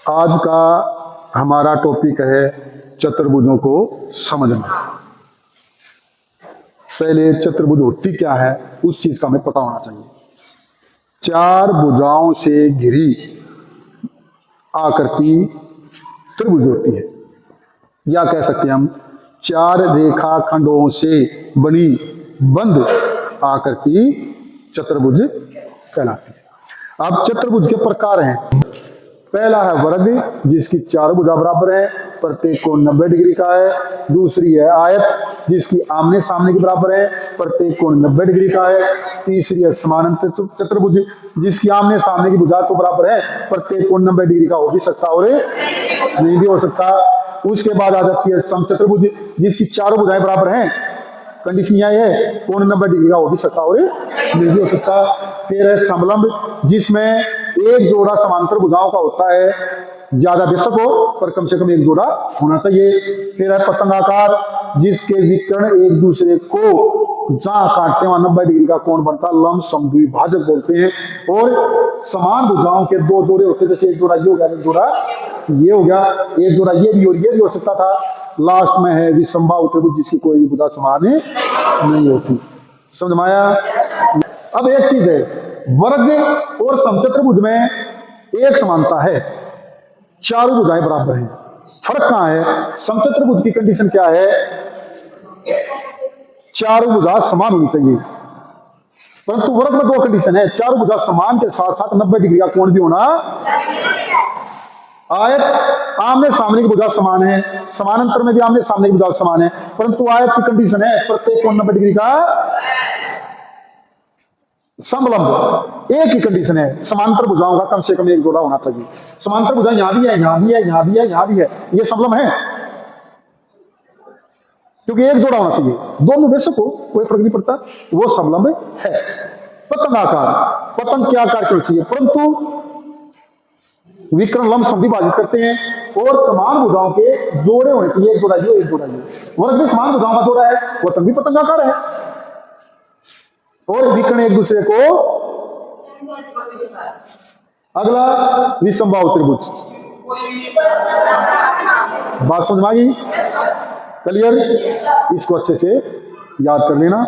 आज का हमारा टॉपिक है चतुर्भुजों को समझना। पहले चतुर्भुज होती क्या है उस चीज का हमें पता होना चाहिए। चार भुजाओं से घिरी आकृति त्रिभुज होती है, या कह सकते हैं हम चार रेखा खंडों से बनी बंद आकृति चतुर्भुज कहलाती है। अब चतुर्भुज के प्रकार हैं। पहला है वर्ग, जिसकी चार भुजा बराबर है, प्रत्येक कोण 90 डिग्री का है। दूसरी है आयत, जिसकी आमने सामने के बराबर है, प्रत्येक कोण 90 डिग्री का है। तीसरी है समानांतर चतुर्भुज, जिसकी आमने सामने की भुजा तो बराबर है, प्रत्येक कोण 90 डिग्री का हो भी सकता और नहीं भी हो सकता। उसके बाद आ जाती है समचतुर्भुज, जिसकी चारों भुजाएं बराबर हैं, कंडीशन यह है कोण 90 डिग्री का हो भी सकता और नहीं भी हो सकता। फिर है समलंब, जिसमें एक जोड़ा समांतर भुजाओं का होता है, ज्यादा बेशक हो पर कम से कम एक जोड़ा होना चाहिए। फिर है पतंगाकार, जिसके विकर्ण एक दूसरे को जहां काटते हैं 90 डिग्री का कोण बनता, लंब समद्विभाजक बोलते हैं। और समान भुजाओं के दो जोड़े होते हैं, जैसे एक जोड़ा ये हो गया, एक जोड़ा ये हो गया, एक जोड़ा ये भी और ये भी हो सकता था। लास्ट में है विषमबाहु त्रिभुज, जिसकी कोई भी भुजा समान नहीं होती। समझ में आया? अब एक चीज है, वर्ग और समचतुर्भुज में एक समानता है, चारों भुजाएं बराबर हैं। फर्क कहां है? समचतुर्भुज की कंडीशन क्या है? चारों भुजा समान होनी चाहिए, परंतु वर्ग में दो कंडीशन है, चारों भुजा समान के साथ साथ 90 डिग्री का कोण भी होना। आयत आमने सामने की भुजा समान है, समानांतर में भी आमने सामने की भुजा समान है, परंतु आयत की कंडीशन है प्रत्येक कोण 90 डिग्री का। समलंब एक ही कंडीशन है, समांतर भुजाओं का कम से कम एक जोड़ा होना चाहिए। समांतर भुजा यहां भी है, यहां भी है, यहां भी है, यहां भी है, ये समलंब है, क्योंकि एक जोड़ा होना चाहिए। दोनों बेशक हो, कोई फर्क नहीं पड़ता, वो समलंब है। पतंगाकार, पतंग के आकार क्यों चाहिए, परंतु विकर्ण लंब समद्विभाजित करते हैं और समान भुजाओं के जोड़े होने चाहिए, एक जोड़ा ये, एक जोड़ा ये। वर्ग भी समान भुजाओं का जोड़ा है, पतंग भी पतंगाकार है, और विकर्ण एक दूसरे को। अगला विषमबाहु त्रिभुज, बात समझ में आ गई? क्लियर? इसको अच्छे से याद कर लेना।